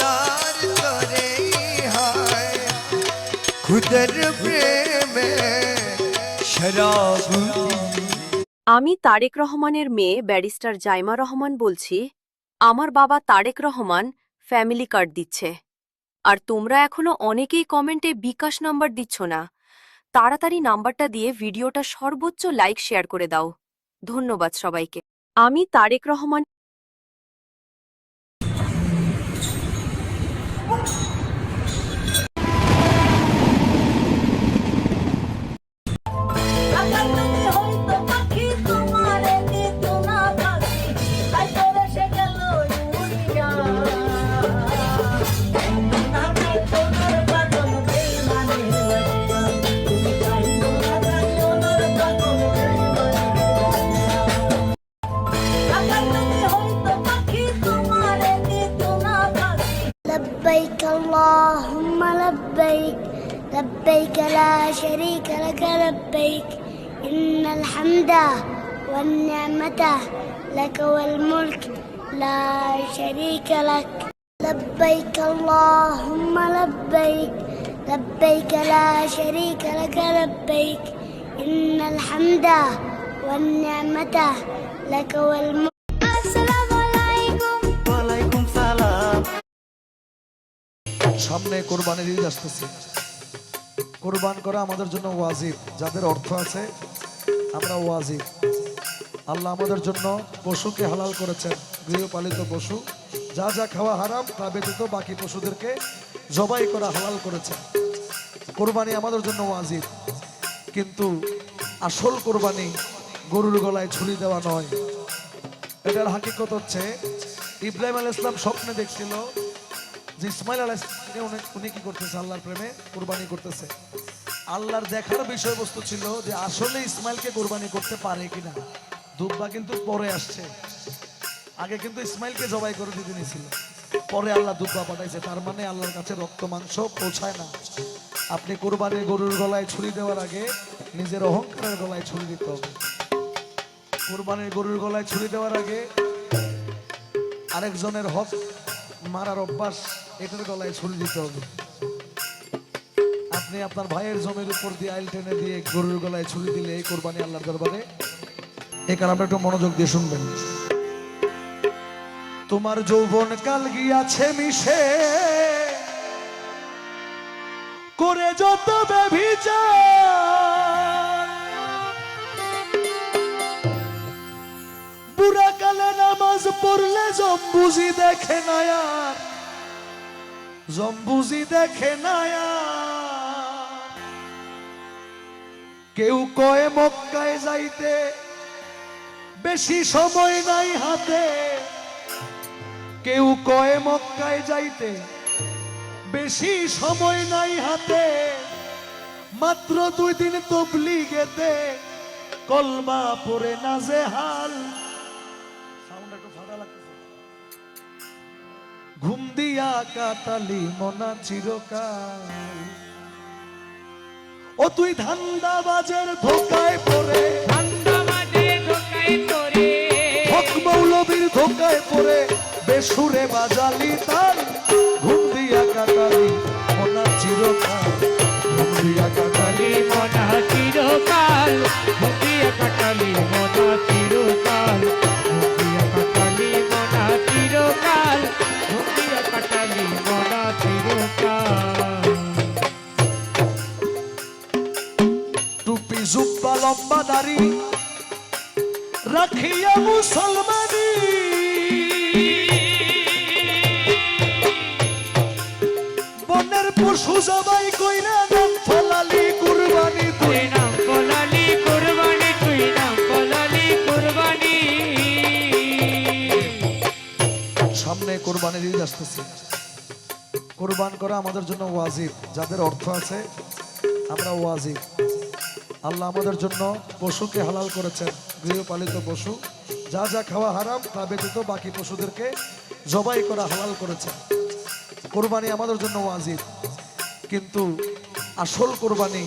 तार करे हाय खुदर प्रेम शराब আমি তারেক রহমানের মেয়ে ব্যারিস্টার জাইমা রহমান বলছি। আমার বাবা তারেক রহমান ফ্যামিলি কার্ড দিচ্ছে, আর তোমরা এখনো অনেকেই কমেন্টে বিকাশ নাম্বার দিচ্ছ না। তাড়াতাড়ি নাম্বারটা দিয়ে ভিডিওটা সর্বোচ্চ লাইক শেয়ার করে দাও। ধন্যবাদ সবাইকে। আমি তারেক রহমান। لبيك اللهم لبيك لبيك لا شريك لك لبيك إن الحمد والنعمة لك والملك لا شريك لك لبيك اللهم لبيك لبيك لا شريك لك لبيك إن الحمد والنعمة لك والملك السلام عليكم ওয়ালাইকুম সালাম সামনে কোরবানির ঈদ আসতেছে। কোরবান করা আমাদের জন্য ওয়াজিব। যাদের অর্থ আছে আমরা ওয়াজিব। আল্লাহ আমাদের জন্য পশুকে হালাল করেছেন, গৃহপালিত পশু। যা যা খাওয়া হারাম তা ব্যতীত বাকি পশুদেরকে জবাই করা হালাল করেছেন। কোরবানি আমাদের জন্য ওয়াজিব, কিন্তু আসল কোরবানি গরুর গলায় ছুরি দেওয়া নয়। এটার হাকিকত হচ্ছে ইব্রাহিম আলাইহিস সালাম স্বপ্নে দেখছিল যে ইসমাইল আলাইহিস উনি কি করতেছে, আল্লাহর প্রেমে কুরবানি করতেছে। আল্লাহর দেখার বিষয়বস্তু ছিল যে আসলে ইসমাইলকে কুরবানি করতে পারে কিনা। দুব্বা কিন্তু পরে আসছে, আগে কিন্তু ইসমাইলকে জবাই করে দিতে নিয়েছিল, পরে আল্লাহ দুব্বা পাঠাইছে। তার মানে আল্লাহর কাছে রক্ত মাংস পৌঁছায় না। আপনি কুরবানির গরুর গলায় ছুরি দেওয়ার আগে নিজের অহংকারের গলায় ছুরি দিতে হবে। কুরবানির গরুর গলায় ছুরি দেওয়ার আগে আরেকজনের হক মারার অভ্যাস, এটার গলায় ছুরি দিতে হবে। আপনি আপনার ভাইয়ের জমির উপর দিয়ে আইল টেনে দিয়ে গরুর গলায় ছুরি দিলে এই কোরবানি আল্লাহর দরবারে। এই কারণে একটু মনোযোগ দিয়ে শুনবেন। তোমার যৌবন কাল গিয়াছে মিশে করে যত ব্যভিচার, বুড়া কালে নামাজ পড়লে জম্বুজি দেখে না আর, জম্বুজি দেখে না আর। কেউ কয় মক্কায় যাইতে বেশি সময় নাই হাতে, কেউ কয় মক্কায় যাইতে বেশি সময় নাই হাতে। মাত্র 2 দিন তবলিগেতে কলমা পড়ে নাজেহাল। সাউন্ড একটু ফাটা লাগতেছে। ঘুম দিয়া কাটালি মনা চিরকাল। ও তুই ধান্দাবাজের ধোকায় পড়ে, হক মৌলবীর ধোকায় পড়ে বেসুরে বাজালি তাল। ঘুম দিয়া কাটালি মনা চিরকাল, ঘুম দিয়া কাটালি মনা চিরকাল, ঘুম দিয়া কাটালি মনা চিরকাল, ঘুম দিয়া কাটালি মনা চিরকাল, ঘুম দিয়া কাটালি মনা চিরকাল। টুপি জুব্বা লম্বা দাড়ি রাখিয়া মুসলমানি, বনের পশু জবাই কইরা নাম ফলালি কুরবানি, তুই নাম ফলালি কুরবানি, তুই নাম ফলালি কুরবানি। সামনে কোরবানি ঈদ আসতেছে। কোরবান করা আমাদের জন্য ওয়াজিব, যাদের অর্থ আছে আমরা ওয়াজিব। আল্লাহ আমাদের জন্য পশুকে হালাল করেছেন, গৃহপালিত পশু যা যা খাওয়া হারাম তা ব্যতীত বাকি পশুদেরকে জবাই করা হালাল করেছেন। কোরবানি আমাদের জন্য ওয়াজিব, কিন্তু আসল কোরবানি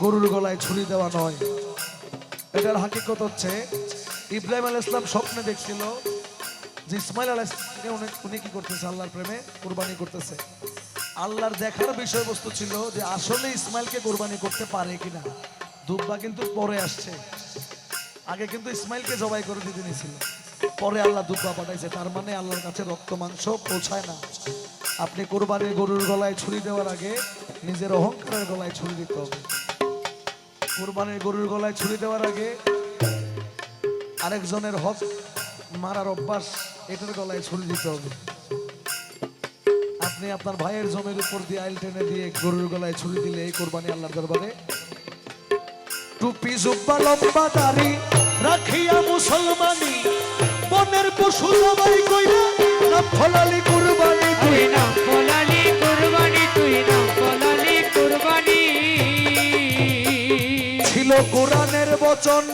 গরুর গলায় ছুরি দেওয়া নয়। এটার হাকিকত হচ্ছে ইব্রাহিম আলাইহিস সালাম স্বপ্নে দেখছিল যে ইসমাইল আলাইহিস সালাম উনি কি করতেছে, আল্লাহর প্রেমে কোরবানি করতেছে। আল্লাহর দেখার বিষয়বস্তু ছিল যে আসলে ইসমাইলকে কোরবানি করতে পারে কিনা। দুব্বা কিন্তু পরে আসছে, আগে কিন্তু ইসমাইলকে জবাই করে দিতে নিয়েছিল, পরে আল্লাহ দুব্বা পাঠাইছে। তার মানে আল্লাহর কাছে রক্ত মাংস পৌঁছায় না। আপনি কোরবানির গরুর গলায় ছুরি দেওয়ার আগে নিজের অহংকারের গলায় ছুরি দিতে হবে। কোরবানির গরুর গলায় ছুরি দেওয়ার আগে আরেকজনের হক মারার অভ্যাস, এটার গলায় ছুরি দিতে হবে। আপনি আপনার ভাইয়ের জমির উপর দিয়ে আইল টেনে দিয়ে গরুর গলায় ছুরি দিলে এই কোরবানি আল্লাহর দরবারে। টুপি জুব্বা লম্বা দাড়ি রাখিয়া মুসলমানি, বনের পশু জবাই কইরা নাম ফলালি কুরবানি, তুই নাম ফলালি কুরবানি, তুই নাম ফলালি কুরবানি। ছিল কোরআনের বচন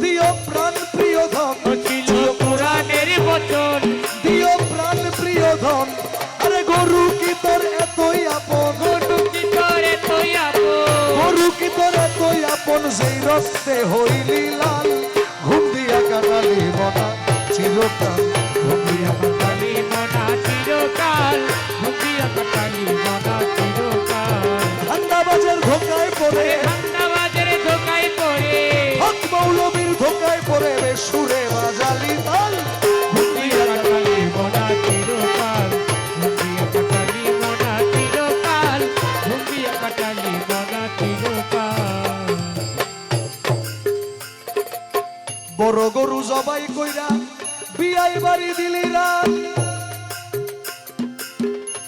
দিও প্রাণ প্রিয় ধন, ছিল কোরআনের বচন দিও প্রাণ প্রিয় ধন। আরে গরু কি তোর এতই আপন, গরু কি তোর এতই আপন, গরু কি তোর এতই আপন, যেই রক্তে হইলি লাল। ঘুম দিয়া কাটালি মনা চিরকাল, ঘুম দিয়া কাটালি মনা চিরকাল, ঘুম দিয়া কাটালি মনা চিরকাল। ধান্দাবাজের ধোকায় পড়ে, ধান্দাবাজের ধোকায় পড়ে, হক মৌলবীর ধোকায় পড়ে বেসুরে বাজালি তাল। ঘুম দিয়া কাটালি মনা চিরকাল, ঘুম দিয়া কাটালি মনা চিরকাল, ঘুম দিয়া কাটালি মনা চিরকাল। বড় গরু জবাই কইরা বিয়াই বাড়ি দিলি রাত,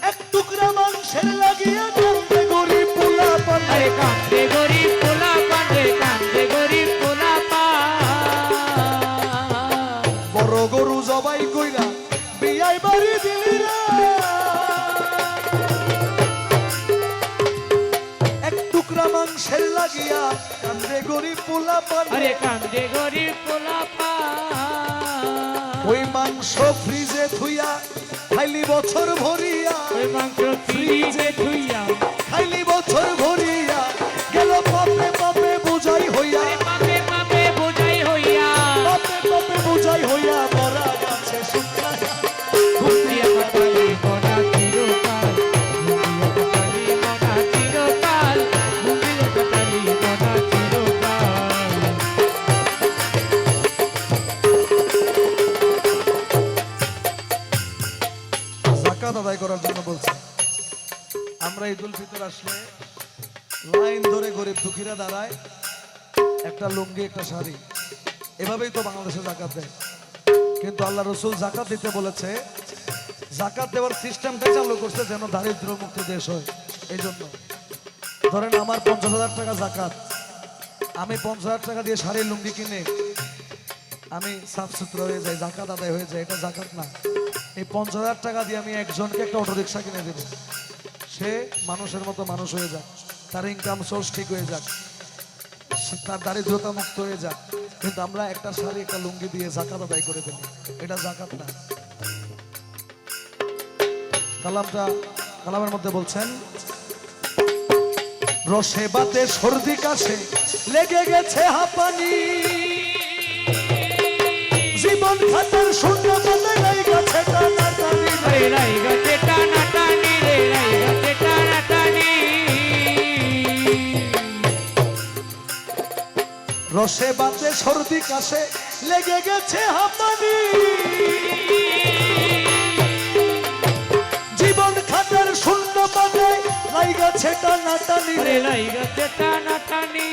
এক টুকরা মাংসের লাগিয়া কান্দে গরিব পোলা পান, কান্দে গরিব পোলা পান, কান্দে গরিব পোলা পান। বড় গরু জবাই কইরা বিয়াই বাড়ি দিলি রাত, এক টুকরা মাংসের লাগিয়া কান্দে গরিব পোলা পান, কান্দে গরিব পোলা পান। ওই মাংস ফ্রিজে থুইয়া খাইলি বছর ভরিয়া, ওই মাংস ফ্রিজে থুইয়া খাইলি বছর ভরিয়া, গেল পাপে পাপে বোঝাই হইয়া, পাপে পাপে বোঝাই হইয়া, পাপে পাপে বোঝাই হইয়া মরা গাছে শুকায়া। ঘুম দিয়া কাটালি মনা চিরকাল, ঘুম দিয়া কাটালি মনা চিরকাল, ঘুম দিয়া কাটালি মনা চিরকাল। যাকাত আদায় করার জন্য বলছি। আমরা ঈদুল ফিতর আসলে লাইন ধরে গরিব দুঃখীরা দাঁড়ায়, একটা লুঙ্গি একটা শাড়ি, এভাবেই তো বাংলাদেশে যাকাত দেয়। কিন্তু আল্লাহ রসুল যাকাত দিতে বলেছে, যাকাত দেওয়ার সিস্টেমটা চালু করছে যেন দারিদ্র মুক্ত দেশ হয়। এই জন্য ধরেন আমার 50,000 টাকা যাকাত, আমি 50,000 টাকা দিয়ে শাড়ি লুঙ্গি কিনে আমি সাফ সুতরা হয়ে যাই, যাকাত আদায় হয়ে যায়, এটা যাকাত না। এই 50,000 টাকা দিয়ে আমি একজনকে একটা অটো রিক্সা কিনে দেব, সে মানুষের মতো মানুষ হয়ে যায়। তার ইনকাম সোর্স ঠিক হয়ে যাক, তার দারিদ্রতা মুক্ত হয়ে যাক, কিন্তু আমরা একটা শাড়ি একটা লুঙ্গি দিয়ে জাকাত আদায় করে ফেলি, এটা জাকাত না। কালামের মধ্যে বলছেন, রসে বাতে সর্দি কাশে লেগে গেছে হাঁপানি, জীবন খাতার শূন্য পথে নাই গেছে টানাটানি, নাই গেছে টানাটানি রে, নাই গেছে টানাটানি। রসে বাতে সর্দি কাশে লেগে গেছে হাঁপানি, জীবন খাতার শূন্য পথে নাই গেছে টানাটানি রে, নাই গেছে টানাটানি।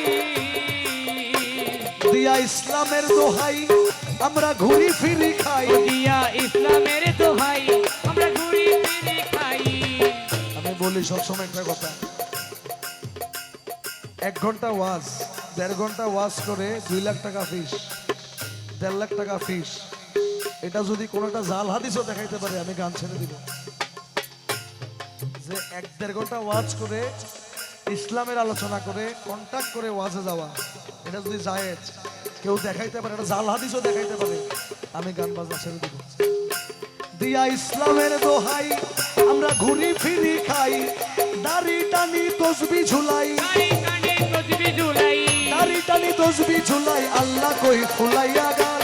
দিয়া ইসলামের দোহাই আমরা ঘুরি ফিরি খাই, দিয়া ইসলামের দোহাই আমরা ঘুরি ফিরি খাই। আমি বলি সবসময় একটা কথা, 1 ঘন্টা ওয়াজ 1.5 ঘন্টা ওয়াজ করে 2 লাখ টাকা ফিস, 1.5 লাখ টাকা ফিস, এটা যদি কোনোটা জাল হাদিসও দেখাইতে পারে আমি গান ছেড়ে দিব। যে 1.5 ঘন্টা ওয়াজ করে ইসলামের আলোচনা করে কন্টাক্ট করে ওয়াজে যাওয়া, এটা যদি জায়েজ কেউ দেখাইতে পারে, এটা জাল হাদিসও দেখাইতে পারে, আমি গান বাজনা ছেড়ে দিব। দিয়া ইসলামের দোহাই আমরা ঘুরি ফিরি খাই, দাড়ি টানি তসবি ঝুলাই, দাড়ি টানি তসবি ঝুলাই, আল্লাহ কই ফুলাইয়া গান,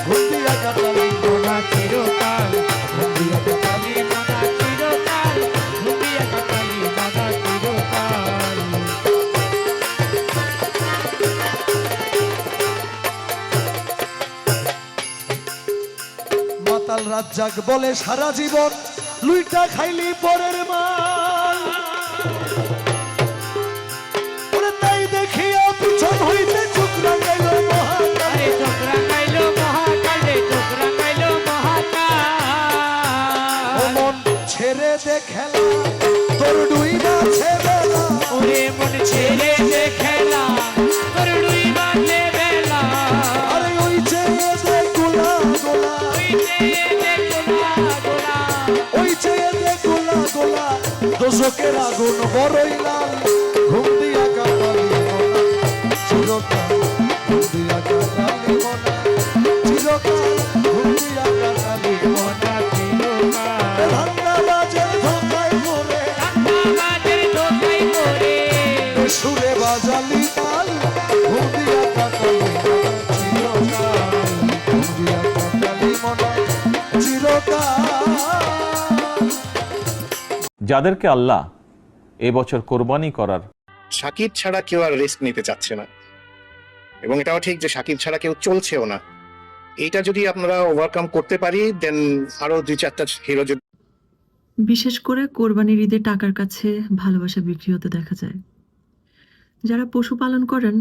ঘুরিয়া কাটালি মোনা চিরকাল, ঘুরিয়া কাটালি মোনা চিরকাল, ঘুরিয়া কাটালি মোনা চিরকাল। মাতাল রাজ্জাক বলে সারা জীবন লুইটা খাইলি পরের মাল, ওরে তাই দেখিয়া পিছন হইতে চোখ রাঙাইল মহাকাল, চোখ রাঙাইল মহাকাল, চোখ রাঙাইল মহাকাল। ও মন ছেড়ে দে খেলা তোর ডুইবা ছেবেলা, ওরে মন ছেড়ে দে খেলা তোর ডুইবা ছেবেলা, আরে ওই যে দে গোলা গোলা, ওই চেয়ে দে গোলা গোলা, দোজকের আগুন বড়ই লাল, ঘুম দিয়া কাটালি মোনা চিরকাল, ঘুম দিয়া কাটালি মোনা চিরকাল, ঘুম দিয়া কাটালি মোনা চিরকাল। ধান্না বাজের ধোকায় পড়ে, ধান্না বাজের ধোকায় পড়ে, সুরে বাজালি তাল, ঘুম দিয়া কাটালি মোনা চিরকাল, ঘুম দিয়া কাটালি মোনা চিরকাল। যাদেরকে আল্লাহ এবছর কোরবানি করার, শাকিব ছাড়া কেউ আর রিস্ক নিতে চাচ্ছে না, এবং এটাও ঠিক যে শাকিব ছাড়া কেউ চলছেও না। এইটা যদি আপনারা ওভারকাম করতে পারি, দেন আরো 2-4টা হিরো। বিশেষ করে কোরবানির ঈদে টাকার কাছে ভালোবাসা বিক্রি হতে দেখা যায়। যারা পশুপালন করেন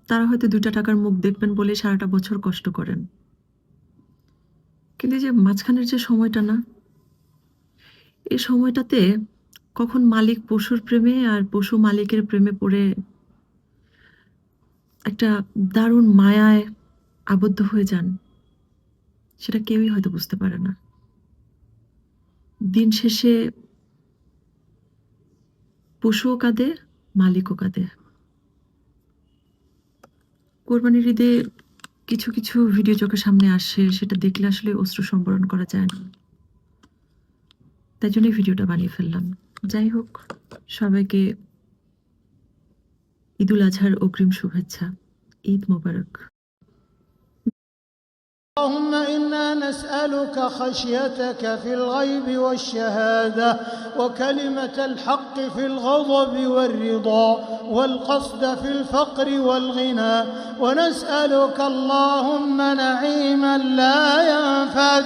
তারা হয়তো 2টা টাকার মুখ দেখবেন বলে সারাটা বছর কষ্ট করেন, কিন্তু যে মাঝখানের যে সময়টা না, এই সময়টাতে কখন মালিক পশুর প্রেমে আর পশু মালিকের প্রেমে পড়ে একটা দারুণ মায়ায় আবদ্ধ হয়ে যান, সেটা কেউই হয়তো বুঝতে পারে না। দিন শেষে পশুও কাঁদে, মালিকও কাঁদে। কোরবানির ঈদে কিছু কিছু ভিডিও চোখের সামনে আসে, সেটা দেখলে আসলে অশ্রু সম্বরণ করা যায় না, তাই জন্য ভিডিওটা বানিয়ে ফেললাম। যাই হোক, সবাইকে ঈদুল আজহার অগ্রিম শুভেচ্ছা। ঈদ মোবারক। اللهم إنا نسألك خشيتك في الغيب والشهادة وكلمة الحق في الغضب والرضا والقصد في الفقر والغنى، ونسألك اللهم نعيما لا ينفد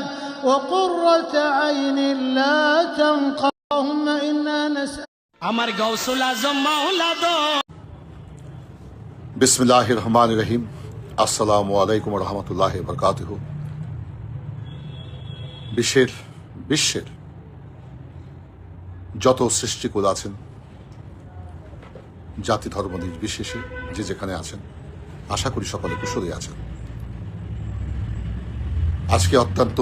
وقرة عين لا تنقضي. اللهم إنا نسألك আমার গাউসুল আজম মাওলা দো। বিসমিল্লাহির রহমানির রহিম। আসসালামু আলাইকুম ওয়া রাহমাতুল্লাহি ওয়া বারাকাতুহু। বিশ্বের যত সৃষ্টিকুল আছেন, জাতি ধর্ম নির্বিশেষে যে যেখানে আছেন, আশা করি সকলে কুশলে আছেন। আজকে অত্যন্ত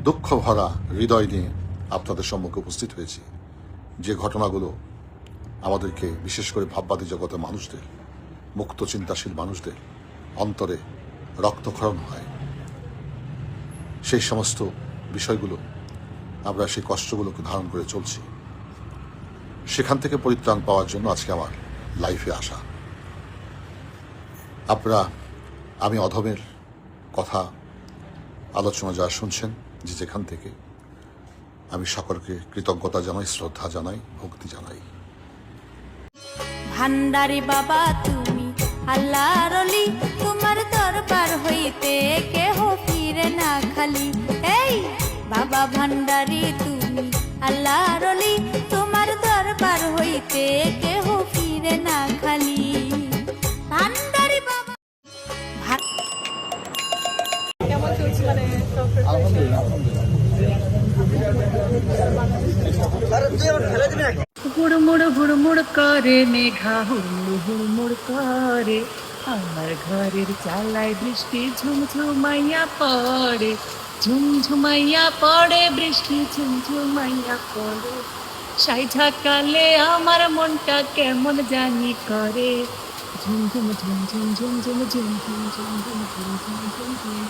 দুঃখ ভরা হৃদয় নিয়ে আপনাদের সম্মুখে উপস্থিত হয়েছি। যে ঘটনাগুলো আমাদেরকে বিশেষ করে ভাববাদী জগতের মানুষদের, মুক্ত চিন্তাশীল মানুষদের অন্তরে রক্তক্ষরণ হয়। সেই সমস্ত বিষয়গুলো আমরা সেই কষ্টগুলোকে ধারণ করে চলছি। সেখান থেকে পরিত্রাণ পাওয়ার জন্য আজকে আমার লাইফে আসা। আপনারা আমি অধমের কথা আলোচনা যা শুনছেন, যে যেখান থেকে, আমি সকলকে কৃতজ্ঞতা জানাই, শ্রদ্ধা জানাই, ভক্তি জানাই। ভান্ডারি বাবা তুমি আল্লাহর ওলি, তোমার দরবার হইতে কেহ ফিরে না খালি। এই বাবা ভান্ডারি তুমি আল্লাহর ওলি, তোমার দরবার হইতে কেহ ফিরে না খালি। ভান্ডারি বাবা কেমন চলছে মানে হুড়মুড় হুড়মুড় করে মেঘা, হুড়মুড় হুড়মুড় করে আমার ঘরের চালায় বৃষ্টি ঝুমঝুমাইয়া পড়ে, ঝুমঝুমাইয়া পড়ে বৃষ্টি ঝুমঝুমাইয়া পড়ে, সাইঝাকালে আমার মনটা কেমন জানি করে, ঝুমঝুম ঝুমঝুম ঝুমঝুম ঝুমঝুম ঝুমঝুম ঝুমঝুম ঝুমঝুম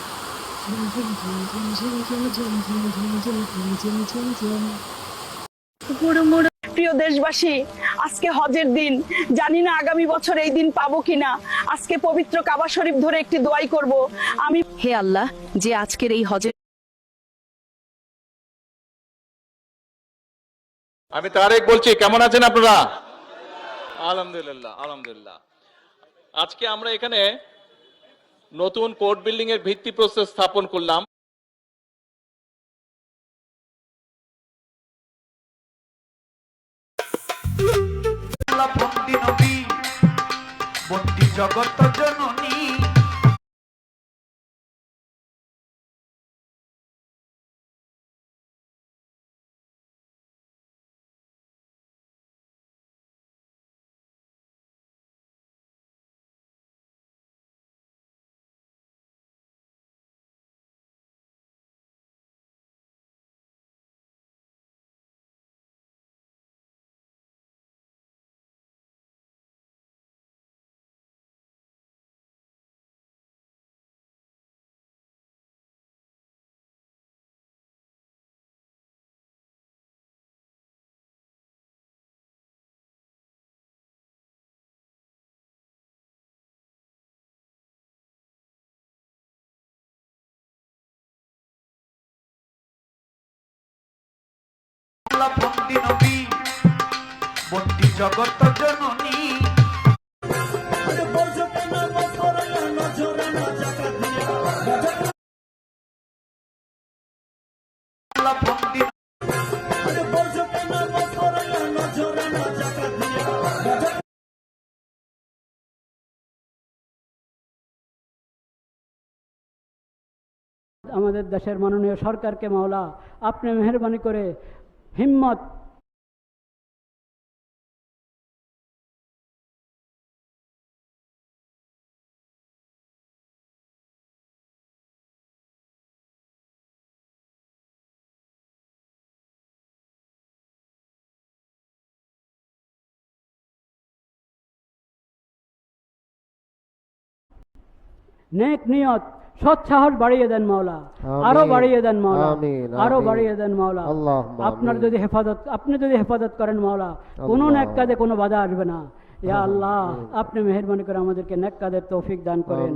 প্রিয় দেশবাসী, আজকে হজের দিন। জানি না আগামী বছর এই দিন পাবো কিনা। আজকে পবিত্র কাবা শরীফ ধরে একটি দোয়াই করব। আমি হে আল্লাহ, যে আজকের এই হজের আমি তারেক বলছি, কেমন আছেন আপনারা? আলহামদুলিল্লাহ, আলহামদুলিল্লাহ। আজকে আমরা এখানে নতুন কোর্ট বিল্ডিং এর ভিত্তিপ্রস্তর স্থাপন করলাম। বন্দি নবী, বন্দি জগত জননী, বন্দি নবী, বন্দি জগত জননী। আমাদের দেশের মাননীয় সরকারকে মাওলা আপনি মেহেরবানি করে হিম্মত নেক নিয়ত সৎ সাহস বাড়িয়ে দেন মাওলা, আরো বাড়িয়ে দেন মাওলা, আরো বাড়িয়ে দেন মাওলা। আপনার যদি হেফাজত, আপনি যদি হেফাজত করেন মাওলা, কোনো নেক কাজে কোনো বাধা আসবে না। ইয়া আল্লাহ, আপনি মেহেরবানি করে আমাদেরকে নেক কাজের তৌফিক দান করেন।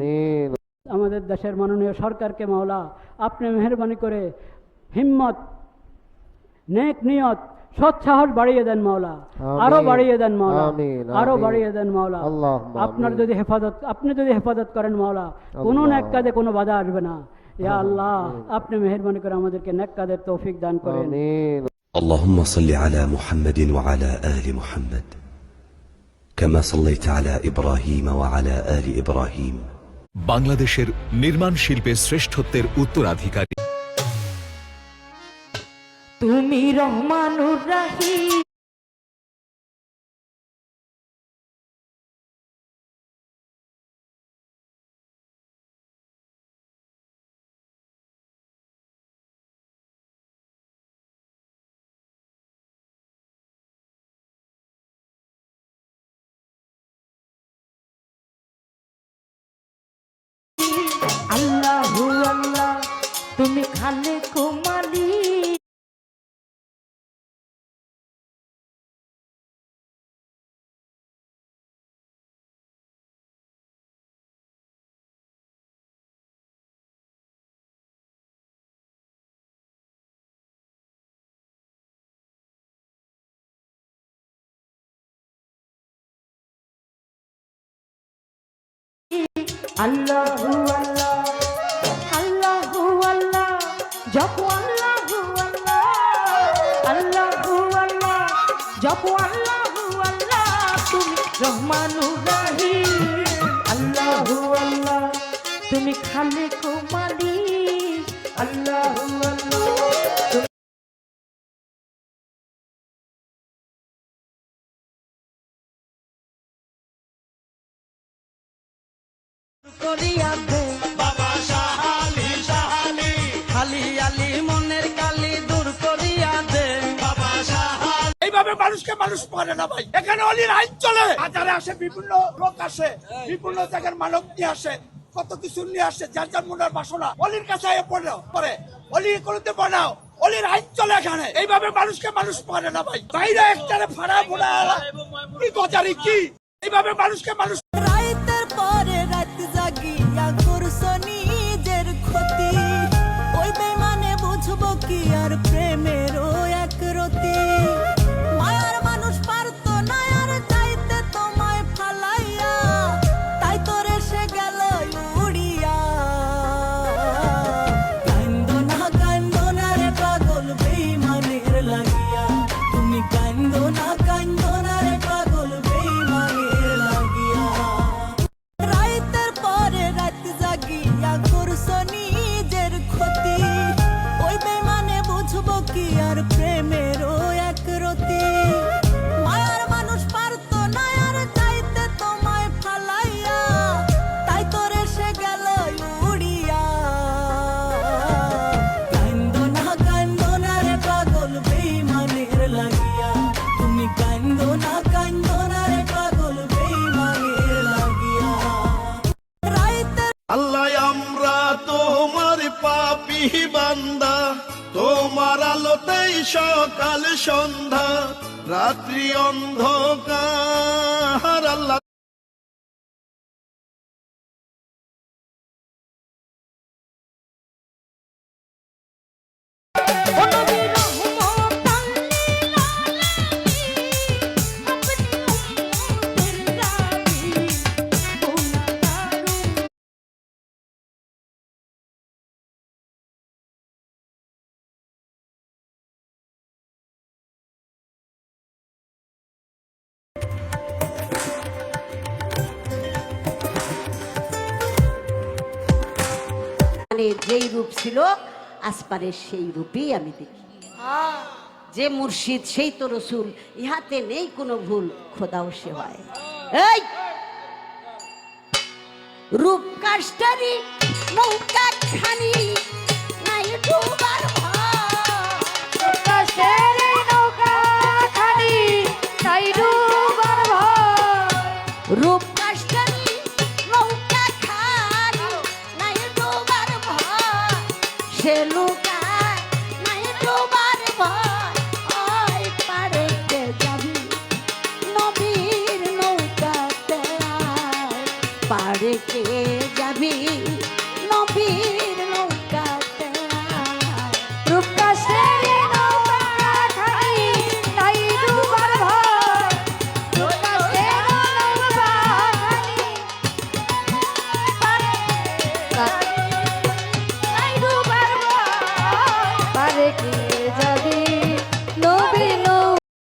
আমাদের দেশের মাননীয় সরকারকে মাওলা আপনি মেহেরবানি করে হিম্মত, নেক নিয়ত সৎ সাহস বাড়িয়ে দেন মাওলা, আরো বাড়িয়ে দেন মাওলা, আরো বাড়িয়ে দেন মাওলা। আপনার যদি হেফাজত, আপনি যদি হেফাজত করেন মাওলা, কোনো নেক কাজে কোনো বাধা আসবে না। ইয়া আল্লাহ, আপনি মেহেরবানি করে আমাদেরকে নেক কাজের তৌফিক দান করেন। اللهم صل على محمد وعلى آل محمد كما صليت على إبراهيم وعلى آل إبراهيم। বাংলাদেশের নির্মাণ শিল্পের শ্রেষ্ঠত্বের উত্তরাধিকারী তুমি রহমানুর রাহিম। আল্লাহু আল্লাহ তুমি খালেক ও মালিক। আল্লাহু আল্লাহ আল্লাহু আল্লাহ জপো আল্লাহু আল্লাহ আল্লাহু আল্লাহ জপো আল্লাহু আল্লাহ তুমি রহমানুর রহিম। আল্লাহু আল্লাহ তুমি খালেক ও মালিক। আল্লাহু আল্লাহ করিয়া দে বাবা শাহালি শাহালি খালি আলি মনের কালি দূর করিয়া দে বাবা শাহালি। এইভাবে মানুষকে মানুষ মানে না ভাই। এখানে অলির আইন চলে, বাজারে আসে বিভিন্ন লোক আসে, বিভিন্ন জায়গার মানব নিয়ে আসে, কত কিছু নিয়ে আসে, যার যার মনের বাসনা অলির কাছে পরে অলি করতে বানাও, অলির আইন চলে এখানে। এইভাবে মানুষকে মানুষ মানে না ভাই। বাইরে একটারে ফাড়া ফোড়া কি গজারি কি, এইভাবে মানুষকে মানুষ। রাইতের পরে রাত জাগিয়া করছো নিজের ক্ষতি, ওই বেমানে বুঝবো কি আর প্রেমেরও এক রতি। মায়ার মানুষ পারতো না আর যাইতে তোমায় ফালাইয়া, তাই তোর এসে গেল উড়িয়া। কান্দো না রে পাগল বেইমানের লাগিয়া, তুমি কান্দো না রে পাগল বেইমানের লাগিয়া। রাইতের পরে রাত জাগিয়া করছো নিজের ক্ষতি, ওই বেমানে বুঝবো কি আর প্রেমেরও এক রতি। মায়ার মানুষ পারতো না আর যাইতে তোমায় ফালাইয়া, তাই তোর এসে গেল উড়িয়া। কান্দো না রে পাগল বেইমানের লাগিয়া, তুমি কান্দো না রে পাগল বেইমানের লাগিয়া। আল্লাহ আমরা তোমার পাপী বান্দা, তোমার আলোতেই সকাল সন্ধ্যা রাত্রি অন্ধকার। আল্লাহ মানে যেই রূপ ছিল আসপারের সেই রূপই আমি দেখি। যে মুর্শিদ সেই তো রসুল, ইহাতে নেই কোনো ভুল, খোদাও সে হয়। এই রূপ কাষ্টারি নৌকা খানি নাই ডুবার রূপ